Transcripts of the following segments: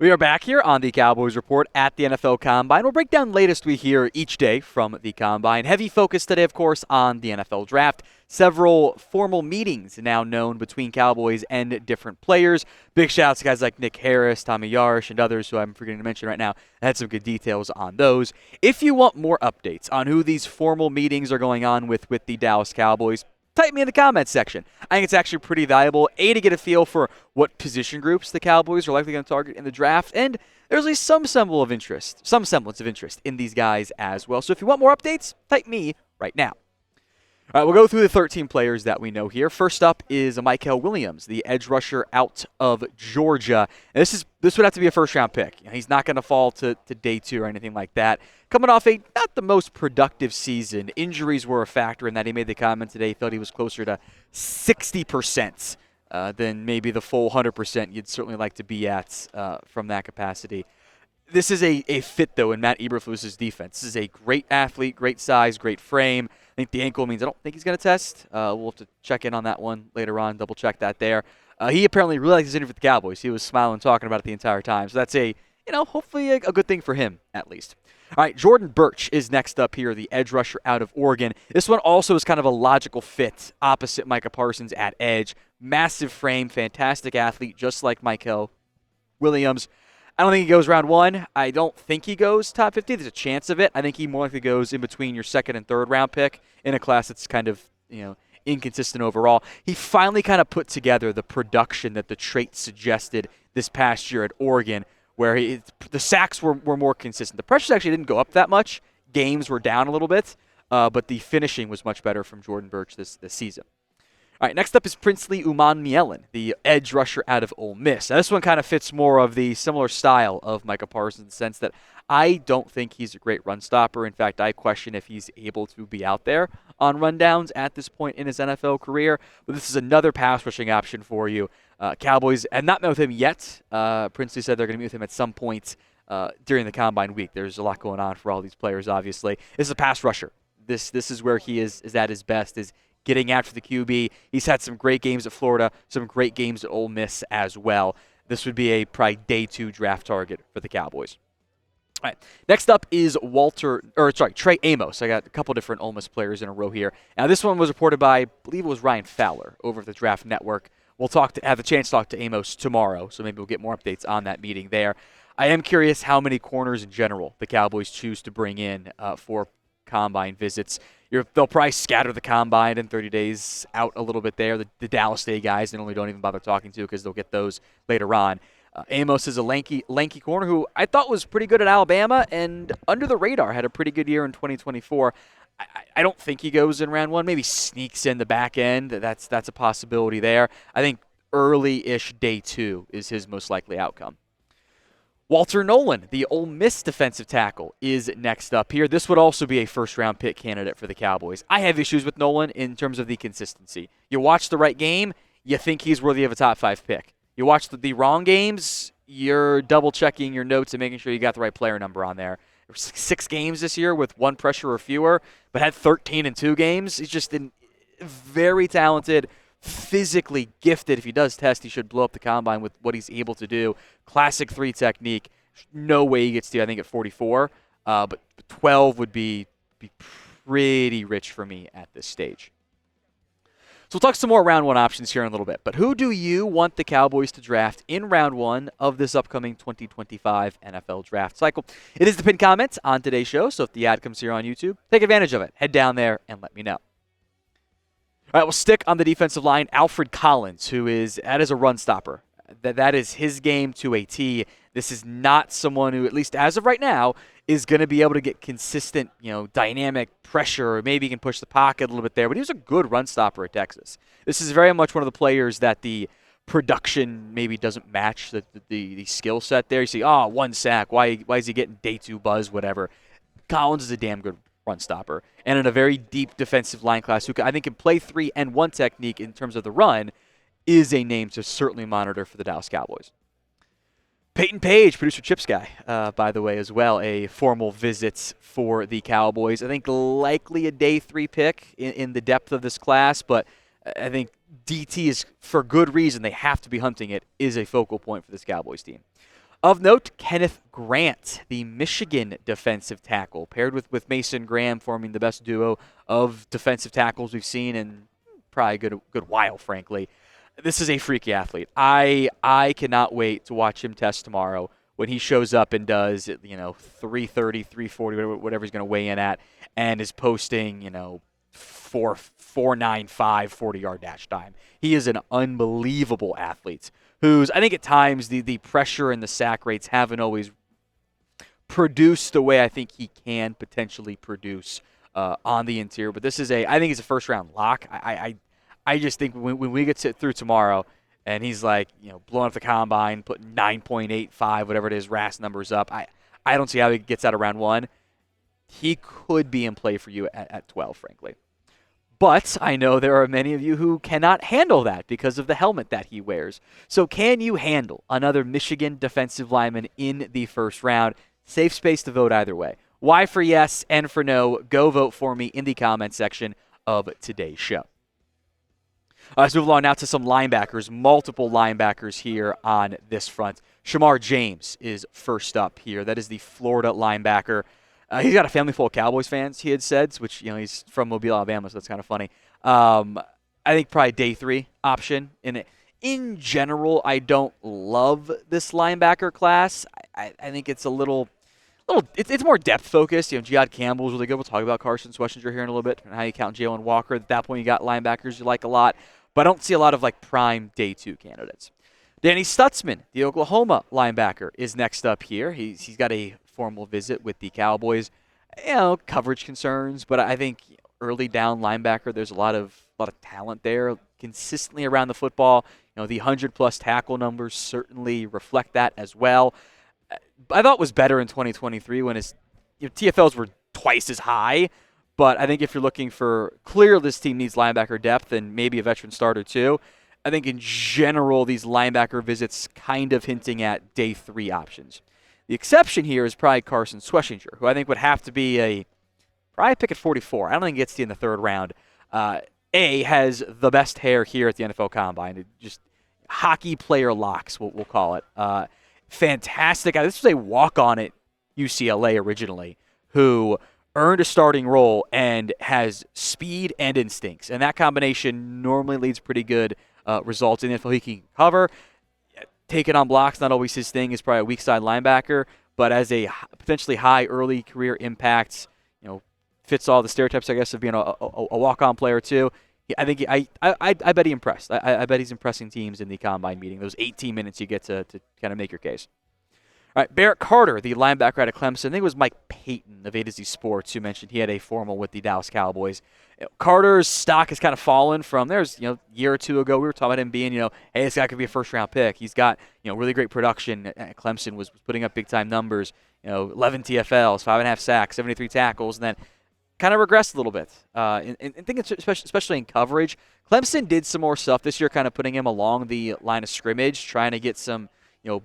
We are back here on the Cowboys Report at the NFL Combine. We'll break down the latest we hear each day from the Combine. Heavy focus today, of course, on the NFL Draft. Several formal meetings now known between Cowboys and different players. Big shouts to guys like Nick Harris, Tommy Yarsh, and others who I'm forgetting to mention right now. I had some good details on those. If you want more updates on who these formal meetings are going on with the Dallas Cowboys, type me in the comments section. I think it's actually pretty valuable, A, to get a feel for what position groups the Cowboys are likely going to target in the draft, and there's at least some semblance of interest in these guys as well. So if you want more updates, type me right now. All right, we'll go through the 13 players that we know here. First up is Mykel Williams, the edge rusher out of Georgia. And this would have to be a first-round pick. He's not going to fall to day 2 or anything like that. Coming off a not the most productive season, injuries were a factor in that. He made the comment today he felt he was closer to 60% than maybe the full 100% you'd certainly like to be at from that capacity. This is a fit, though, in Matt Eberflus's defense. This is a great athlete, great size, great frame. I think the ankle means I don't think he's going to test. We'll have to check in on that one later on, double-check that there. He apparently really likes his interview with the Cowboys. He was smiling, talking about it the entire time. So that's hopefully a good thing for him, at least. All right, Jordan Burch is next up here, the edge rusher out of Oregon. This one also is kind of a logical fit opposite Micah Parsons at edge. Massive frame, fantastic athlete, just like Mykel Williams. I don't think he goes round 1. I don't think he goes top 50. There's a chance of it. I think he more likely goes in between your second and third round pick in a class that's kind of, inconsistent overall. He finally kind of put together the production that the traits suggested this past year at Oregon, where the sacks were more consistent. The pressures actually didn't go up that much. Games were down a little bit, but the finishing was much better from Jordan Burch this season. All right, next up is Princely Umanmielen, the edge rusher out of Ole Miss. Now, this one kind of fits more of the similar style of Micah Parsons in the sense that I don't think he's a great run stopper. In fact, I question if he's able to be out there on rundowns at this point in his NFL career. But this is another pass rushing option for you. Cowboys have not met with him yet. Princely said they're going to meet with him at some point during the Combine week. There's a lot going on for all these players, obviously. This is a pass rusher. This is where he is at his best, is getting after the QB. He's had some great games at Florida, some great games at Ole Miss as well. This would be a probably day 2 draft target for the Cowboys. All right. Next up is Trey Amos. I got a couple different Ole Miss players in a row here. Now, this one was reported by, I believe it was Ryan Fowler over at the Draft Network. We'll have the chance to talk to Amos tomorrow, so maybe we'll get more updates on that meeting there. I am curious how many corners in general the Cowboys choose to bring in for Combine visits. They'll probably scatter the Combine in 30 days out a little bit there. The Dallas Day guys they normally don't even bother talking to because they'll get those later on. Amos is a lanky corner who I thought was pretty good at Alabama and under the radar had a pretty good year in 2024. I don't think he goes in round 1. Maybe sneaks in the back end. That's a possibility there. I think early-ish day 2 is his most likely outcome. Walter Nolen, the Ole Miss defensive tackle, is next up here. This would also be a first-round pick candidate for the Cowboys. I have issues with Nolen in terms of the consistency. You watch the right game, you think he's worthy of a top 5 pick. You watch the wrong games, you're double-checking your notes and making sure you got the right player number on there. There were 6 games this year with 1 pressure or fewer, but had 13 in 2 games. He's just very talented, physically gifted. If he does test, he should blow up the Combine with what he's able to do. Classic 3 technique. No way he gets to, I think, at 44. But 12 would be pretty rich for me at this stage. So we'll talk some more round 1 options here in a little bit. But who do you want the Cowboys to draft in round 1 of this upcoming 2025 NFL draft cycle? It is the pinned comment on today's show, so if the ad comes here on YouTube, take advantage of it. Head down there and let me know. All right, we'll stick on the defensive line. Alfred Collins, that is a run stopper. That is his game to a T. This is not someone who, at least as of right now, is going to be able to get consistent, dynamic pressure, or maybe he can push the pocket a little bit there. But he was a good run stopper at Texas. This is very much one of the players that the production maybe doesn't match the skill set there. You see, 1 sack. Why is he getting day 2 buzz, whatever. Collins is a damn good run stopper. And in a very deep defensive line class who I think can play 3 and 1 technique in terms of the run is a name to certainly monitor for the Dallas Cowboys. Peyton Page, producer Chip's guy, by the way, as well, a formal visit for the Cowboys. I think likely a day 3 pick in the depth of this class, but I think DT is, for good reason, they have to be hunting it, is a focal point for this Cowboys team. Of note, Kenneth Grant, the Michigan defensive tackle, paired with Mason Graham, forming the best duo of defensive tackles we've seen in probably a good while, frankly. This is a freaky athlete. I cannot wait to watch him test tomorrow when he shows up and does 330, 340, whatever he's going to weigh in at, and is posting 4.95 40-yard dash time. He is an unbelievable athlete who's, I think at times the pressure and the sack rates haven't always produced the way I think he can potentially produce on the interior. But this is I think he's a first-round lock. I just think when we get through tomorrow and he's like, blowing up the combine, putting 9.85, whatever it is, RAS numbers up, I don't see how he gets out of round 1. He could be in play for you at 12, frankly. But I know there are many of you who cannot handle that because of the helmet that he wears. So can you handle another Michigan defensive lineman in the first round? Safe space to vote either way. Y for yes and for no. Go vote for me in the comment section of today's show. Let's move along now to some linebackers. Multiple linebackers here on this front. Shamar James is first up here. That is the Florida linebacker. He's got a family full of Cowboys fans, he had said, which, he's from Mobile, Alabama, so that's kind of funny. I think probably day 3 option. In general, I don't love this linebacker class. I think it's it's more depth focused. Jihad Campbell's really good. We'll talk about Carson Schlesinger here in a little bit, and how you count Jalen Walker. At that point, you got linebackers you like a lot, but I don't see a lot of prime day 2 candidates. Danny Stutzman, the Oklahoma linebacker, is next up here. He's got a formal visit with the Cowboys. Coverage concerns, but I think early down linebacker, there's a lot of talent there consistently around the football. The 100-plus tackle numbers certainly reflect that as well. I thought it was better in 2023 when his TFLs were twice as high, but I think if you're looking for clear this team needs linebacker depth and maybe a veteran starter too, I think in general these linebacker visits kind of hinting at day 3 options. The exception here is probably Carson Schlesinger, who I think would have to be probably pick at 44. I don't think he gets to you in the 3rd round. Has the best hair here at the NFL Combine. Just hockey player locks, we'll call it. Fantastic. This was a walk-on at UCLA originally, who earned a starting role and has speed and instincts. And that combination normally leads pretty good results in the NFL. He can cover. Taking on blocks, not always his thing. Is probably a weak side linebacker, but as a potentially high early career impact, fits all the stereotypes, I guess, of being a walk-on player too. I think I bet he impressed. I bet he's impressing teams in the combine meeting. Those 18 minutes you get to kind of make your case. All right, Barrett Carter, the linebacker out of Clemson. I think it was Mike Payton of A to Z Sports who mentioned he had a formal with the Dallas Cowboys. Carter's stock has kind of fallen from a year or two ago. We were talking about him being, hey, this guy could be a first-round pick. He's got, really great production at Clemson, was putting up big-time numbers, 11 TFLs, 5.5 sacks, 73 tackles, and then kind of regressed a little bit. And think especially in coverage. Clemson did some more stuff this year, kind of putting him along the line of scrimmage, trying to get some,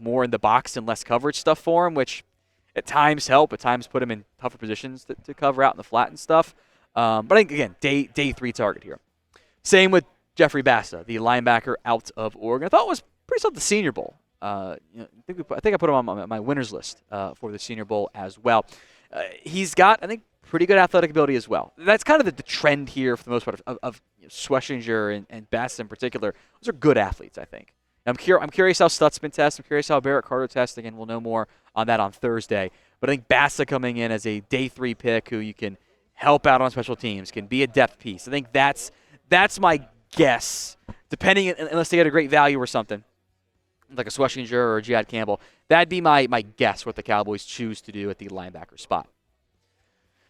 more in the box and less coverage stuff for him, which at times help, at times put him in tougher positions to cover out in the flat and stuff. But I think, again, day 3 target here. Same with Jeffrey Bassa, the linebacker out of Oregon. I thought it was pretty solid the Senior Bowl. I think I put him on my winners list for the Senior Bowl as well. He's got, I think, pretty good athletic ability as well. That's kind of the trend here for the most part of Schlesinger and Bassa in particular. Those are good athletes, I think. I'm curious how Stutzman tests. I'm curious how Barrett Carter tests. Again, we'll know more on that on Thursday. But I think Bassa coming in as a day 3 pick who you can help out on special teams, can be a depth piece. I think that's my guess, depending, unless they get a great value or something, like a Schlesinger or a Jihad Campbell. That'd be my guess what the Cowboys choose to do at the linebacker spot.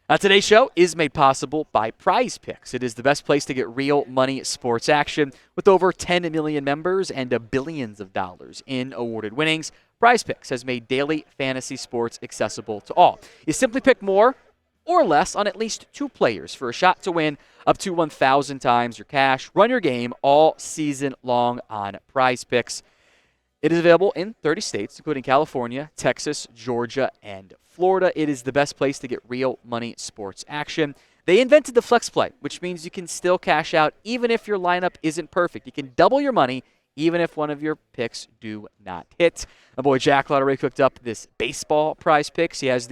Now, today's show is made possible by Prize Picks. It is the best place to get real money sports action. With over 10 million members and billions of dollars in awarded winnings, Prize Picks has made daily fantasy sports accessible to all. You simply pick more or less on at least 2 players for a shot to win up to 1,000 times your cash. Run your game all season long on Prize Picks. It is available in 30 states, including California, Texas, Georgia, and Florida. It is the best place to get real money sports action. They invented the flex play, which means you can still cash out even if your lineup isn't perfect. You can double your money even if one of your picks do not hit. My boy Jack Lottery cooked up this baseball prize picks. He has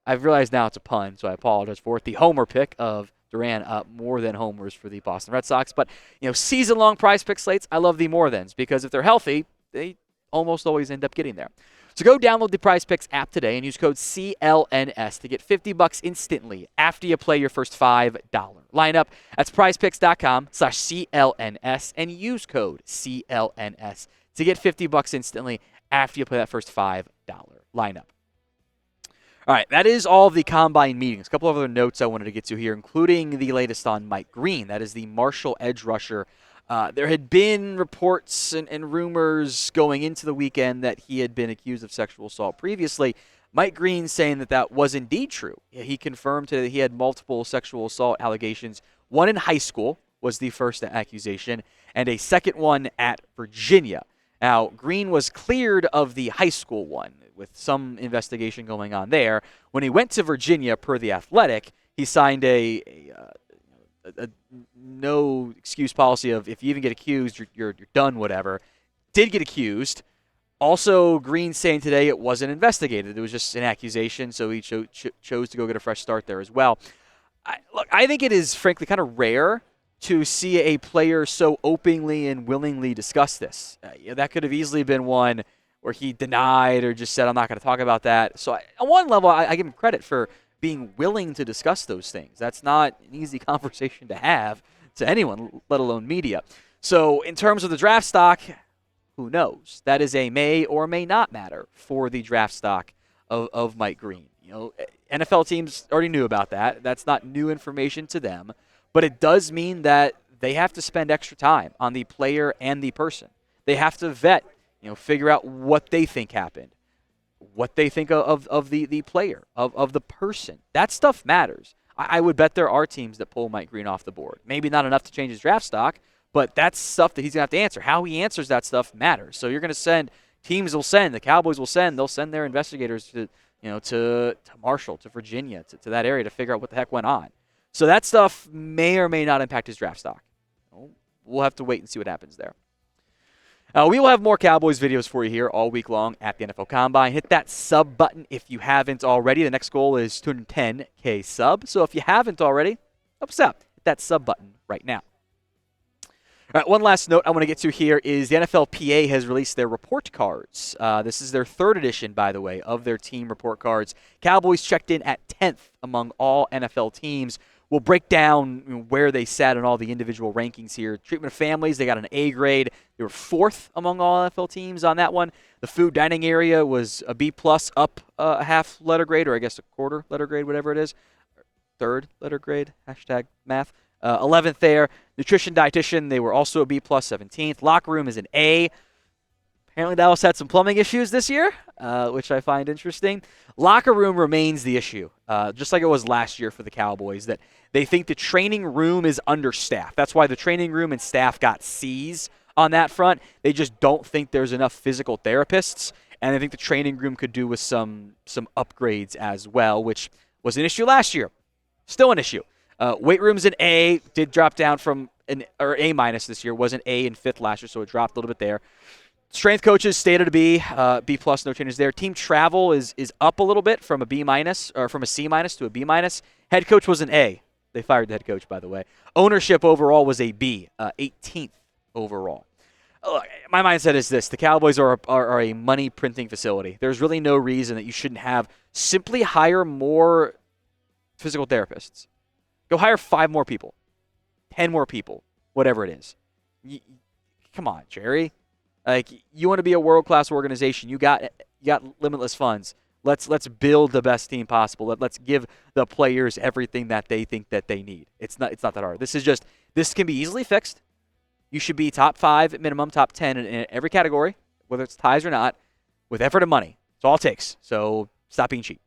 I've realized now it's a pun, so I apologize for it, the homer pick of Duran, more than homers for the Boston Red Sox. But, season-long prize pick slates, I love the more thans, because if they're healthy, they almost always end up getting there. So go download the Prize Picks app today and use code CLNS to get $50 instantly after you play your first $5 lineup. That's prizepicks.com/CLNS and use code CLNS to get $50 instantly after you play that first $5 lineup. All right, that is all of the Combine meetings. A couple of other notes I wanted to get to here, including the latest on Mike Green. That is the Marshall edge rusher. There had been reports and rumors going into the weekend that he had been accused of sexual assault previously. Mike Green saying that was indeed true. He confirmed that he had multiple sexual assault allegations. One in high school was the first accusation, and a second one at Virginia. Now, Green was cleared of the high school one with some investigation going on there. When he went to Virginia, per The Athletic, he signed a no excuse policy of if you even get accused, you're done, whatever. Did get accused. Also, Green saying today it wasn't investigated. It was just an accusation, so he chose to go get a fresh start there as well. I think it is, frankly, kind of rare to see a player so openly and willingly discuss this. That could have easily been one where he denied or just said, I'm not going to talk about that. So on one level, I give him credit for being willing to discuss those things. That's not an easy conversation to have to anyone, let alone media. So in terms of the draft stock, who knows? That is a may or may not matter for the draft stock of Mike Green. NFL teams already knew about that. That's not new information to them. But it does mean that they have to spend extra time on the player and the person. They have to vet, figure out what they think happened, what they think of the player, of the person. That stuff matters. I would bet there are teams that pull Mike Green off the board. Maybe not enough to change his draft stock, but that's stuff that he's going to have to answer. How he answers that stuff matters. So you're going to send, teams will send, the Cowboys will send, they'll send their investigators to Marshall, to Virginia, to that area to figure out what the heck went on. So that stuff may or may not impact his draft stock. We'll have to wait and see what happens there. We will have more Cowboys videos for you here all week long at the NFL Combine. Hit that sub button if you haven't already. The next goal is 210K sub. So if you haven't already, help us out. Hit that sub button right now. All right, one last note I want to get to here is the NFLPA has released their report cards. This is their third edition, by the way, of their team report cards. Cowboys checked in at 10th among all NFL teams. We'll break down where they sat in all the individual rankings here. Treatment of families, they got an A grade. They were 4th among all NFL teams on that one. The food dining area was a B+, up a half letter grade, or I guess a quarter letter grade, whatever it is. 3rd letter grade, #math. 11th there. Nutrition dietitian, they were also a B+, 17th. Locker room is an A. Apparently Dallas had some plumbing issues this year, which I find interesting. Locker room remains the issue, just like it was last year for the Cowboys, that they think the training room is understaffed. That's why the training room and staff got C's on that front. They just don't think there's enough physical therapists, and I think the training room could do with some upgrades as well, which was an issue last year. Still an issue. Weight room's an A, did drop down from or A- this year, was an A in 5th last year, so it dropped a little bit there. Strength coaches stated to be B+, no changes there. Team travel is up a little bit from a B-, or from a C- to a B-. Head coach was an A. They fired the head coach, by the way. Ownership overall was a B, 18th overall. Look, my mindset is this. The Cowboys are a money printing facility. There's really no reason that you shouldn't have. Simply hire more physical therapists. Go hire 5 more people, 10 more people, whatever it is. Come on, Jerry. Like, you want to be a world-class organization. You got limitless funds. Let's build the best team possible. Let's give the players everything that they think that they need. It's not that hard. This can be easily fixed. You should be top 5 at minimum, top 10 in every category, whether it's ties or not, with effort and money. It's all it takes. So stop being cheap.